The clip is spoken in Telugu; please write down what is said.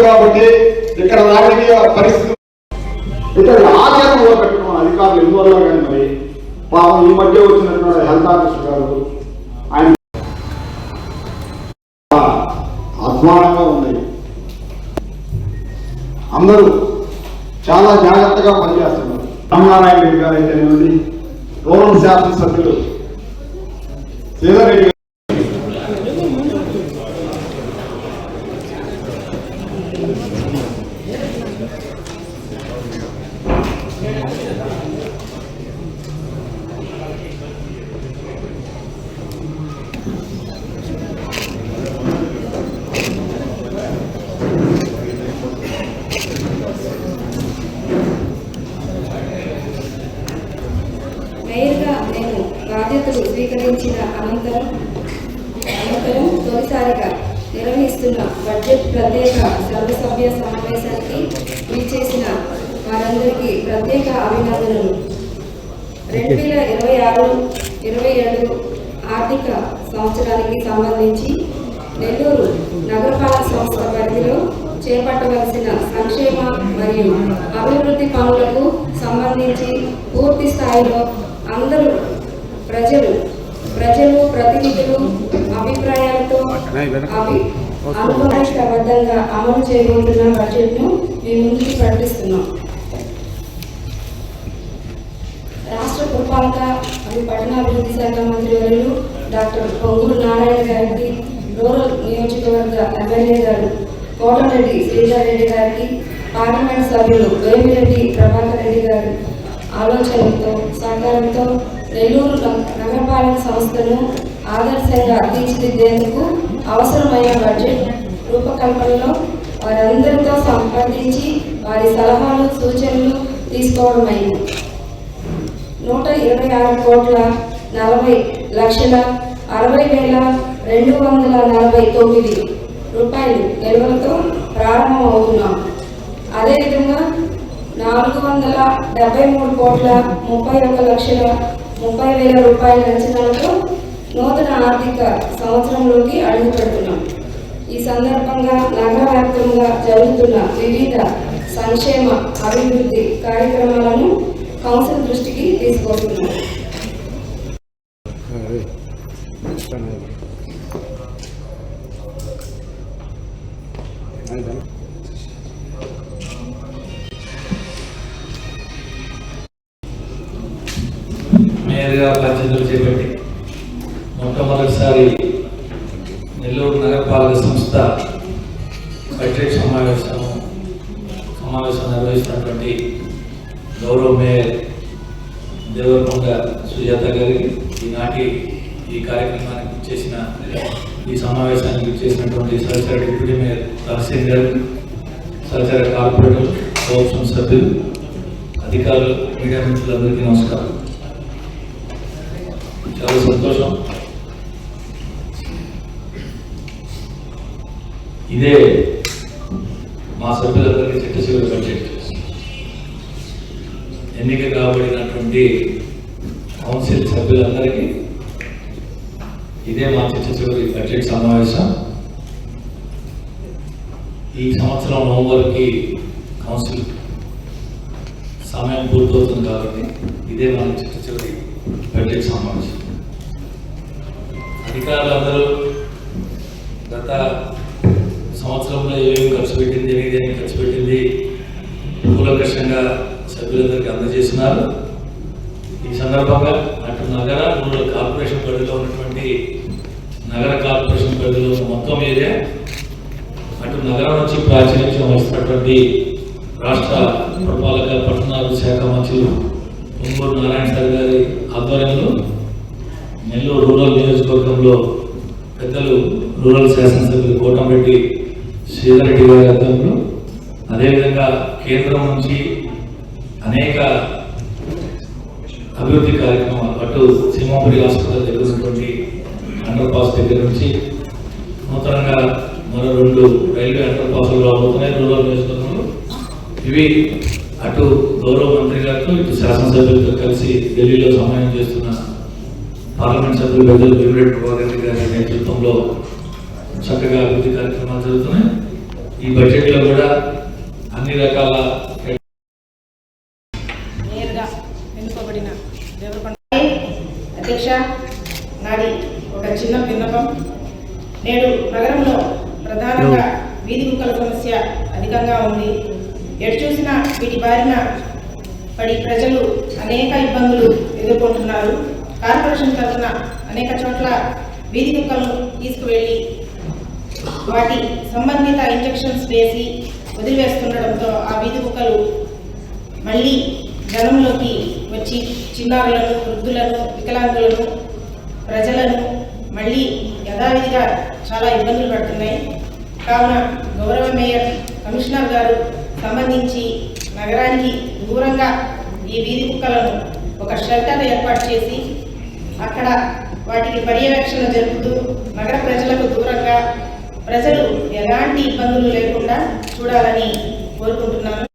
కాబట్టి ఇక్కడ రాజకీయ పరిస్థితి ఇక్కడ ఆచరణలో పెట్టడం అధికారులు ఎందువల్ల కానీ మరి పాపం ఈ మధ్య వచ్చినటువంటి హెల్త్ ఆఫీసర్ గారు ఆయన అధ్వానంగా ఉంది. అందరూ చాలా జాగ్రత్తగా పనిచేస్తున్నారు. రామనారాయణ రెడ్డి గారు అయితేనేమండి, రూరల్ శాసనసభ్యులు శ్రీధర్ రెడ్డి మేయర్గా నేను బాధ్యతలు స్వీకరించిన అనంతరం తొలిసారిగా నిర్వహిస్తున్న బడ్జెట్ ప్రత్యేక సర్వసభ్య సమావేశానికి విచ్చేసిన వారందరికీ ప్రత్యేక అభినందనలు. 2026-27 ఆర్థిక సంవత్సరానికి సంబంధించి నెల్లూరు నగరపాలక సంస్థ పరిధిలో చేపట్టవలసిన సంక్షేమ మరియు అభివృద్ధి పనులకు సంబంధించి పూర్తి స్థాయిలో అందరూ ప్రజలు ప్రతినిధులు అభిప్రాయాలతో అనుభవబద్ధంగా అమలు చేయబోతున్న బడ్జెట్ను మీ ముందుకు ప్రకటిస్తున్నాం. రాష్ట్ర పురపాలక మరియు పట్టణాభివృద్ధి శాఖ మంత్రి వర్యులు డాక్టర్ పొంగూరు నారాయణ గారికి, రూరల్ నియోజకవర్గ ఎమ్మెల్యే గారు కోటరెడ్డి శ్రీధర్ రెడ్డి గారికి, పార్లమెంట్ సభ్యులు వేమిరెడ్డి ప్రభాకర్ రెడ్డి గారి ఆలోచనలతో సహకారంతో నెల్లూరు నగరపాలక సంస్థను ఆదర్శంగా తీర్చిదిద్దేందుకు అవసరమైన బడ్జెట్ రూపకల్పనలో వారందరితో సంప్రదించి వారి సలహాలు సూచనలు తీసుకోవడమైంది. 126,60,249 రూపాయలు నిల్వలతో ప్రారంభమవుతున్నాం. అదేవిధంగా 473,31,30,000 రూపాయల అంచనాలతో నూతన ఆర్థిక సంవత్సరంలోకి అడుగు పెడుతున్నాం. ఈ సందర్భంగా నగర వ్యాప్తంగా జరుగుతున్న వివిధ సంక్షేమ అభివృద్ధి కార్యక్రమాలను కౌన్సిల్ దృష్టికి తీసుకొస్తున్నాం. మేయర్గా బాధ్యతలు చేపట్టి మొట్టమొదటిసారి నెల్లూరు నగరపాలక సంస్థ బడ్జెట్ సమావేశం నిర్వహిస్తున్నటువంటి గౌరవ మేయర్ దేవరకొండ సుజాత గారికి, ఈనాటి ఈ కార్యక్రమానికి ఇచ్చేసిన ఈ సమావేశానికి ఇచ్చేసినటువంటి సహచర డిప్యూటీ మేయర్ తహసీల్ గారు, సహచర కార్పొరేటర్, కోఆప్షన్ సభ్యులు, అధికారులు, మీడియా మిత్రులందరికీ నమస్కారం. చాలా సంతోషం. ఇదే మా సభ్యులందరికీ చిట్టచివరి బడ్జెట్. ఎన్నిక కాబడినటువంటి కౌన్సిల్ సభ్యులందరికీ ఇదే మా చిట్టచివరి బడ్జెట్ సమావేశం. ఈ సంవత్సరం నవంబర్కి కౌన్సిల్ సమయం పూర్తవుతుంది కాబట్టి ఇదే మన చిట్టచివరి బడ్జెట్ సమావేశం. అధికారులందరూ గత సంవత్సరంలో ఏమేమి ఖర్చు పెట్టింది, ఏమేమి ఖర్చు పెట్టింది కూలంకషంగా సభ్యులందరికీ అందజేస్తున్నారు. ఈ సందర్భంగా అటు నగర రూరల్ కార్పొరేషన్ పరిధిలో ఉన్నటువంటి నగర కార్పొరేషన్ పరిధిలో మొత్తం ఏరియా, అటు నగరం నుంచి ప్రాతినిధ్యం వస్తున్నటువంటి రాష్ట్ర పురపాలక పట్టణాభివృద్ధి శాఖ మంత్రులు పొంగూరు నారాయణ సార్ గారి ఆధ్వర్యంలో నెల్లూరు రూరల్ నియోజకవర్గంలో పెద్దలు రూరల్ శాసనసభ్యులు కోటంరెడ్డి శ్రీధర్ రెడ్డి గారి ఆధ్వర్యంలో, అదేవిధంగా కేంద్రం నుంచి అనేక అభివృద్ధి కార్యక్రమాలు, అటు సింహాపురి హాస్పిటల్ దగ్గర ఉన్నటువంటి అండర్ పాస్ దగ్గర నుంచి నూతనంగా మరో 2 రైల్వే అండర్ పాస్లు రాబోతున్నాయి రూరల్ నియోజకవర్గంలో. ఇవి అటు గౌరవ మంత్రి గారితో ఇటు శాసనసభ్యులతో కలిసి ఢిల్లీలో సమన్వయం చేస్తున్న పార్లమెంట్ సభ్యులు పెద్దలు వేమిరెడ్డి ప్రభాకర్ రెడ్డి గారి నేతృత్వంలో చక్కగా అభివృద్ధి కార్యక్రమాలు జరుగుతున్నాయి. ఈ బడ్జెట్లో కూడా అన్ని రకాల నేరుగా ఎన్నుకోబడిన దేవరకొండ అధ్యక్ష, నాది ఒక చిన్న విన్నపం. నేడు నగరంలో ప్రధానంగా వీధి కుక్కల సమస్య అధికంగా ఉంది. ఎటు చూసినా వీటి బారిన పడి ప్రజలు అనేక ఇబ్బందులు ఎదుర్కొంటున్నారు. కార్పొరేషన్ తరఫున అనేక చోట్ల వీధి కుక్కలను తీసుకువెళ్ళి వాటి సంబంధిత ఇంజెక్షన్స్ వేసి వదిలివేస్తుండడంతో ఆ వీధి కుక్కలు మళ్ళీ జనంలోకి వచ్చి చిన్నారులను, వృద్ధులను, వికలాంగులను, ప్రజలను మళ్ళీ యథావిధిగా చాలా ఇబ్బందులు పడుతున్నాయి. కావున గౌరవ మేయర్, కమిషనర్ గారు సంబంధించి నగరానికి దూరంగా ఈ వీధి కుక్కలను ఒక షెల్టర్ ఏర్పాటు చేసి అక్కడ వాటికి పర్యవేక్షణ జరుపుతూ నగర ప్రజలకు దూరంగా ప్రజలు ఎలాంటి ఇబ్బందులు లేకుండా చూడాలని కోరుకుంటున్నాను.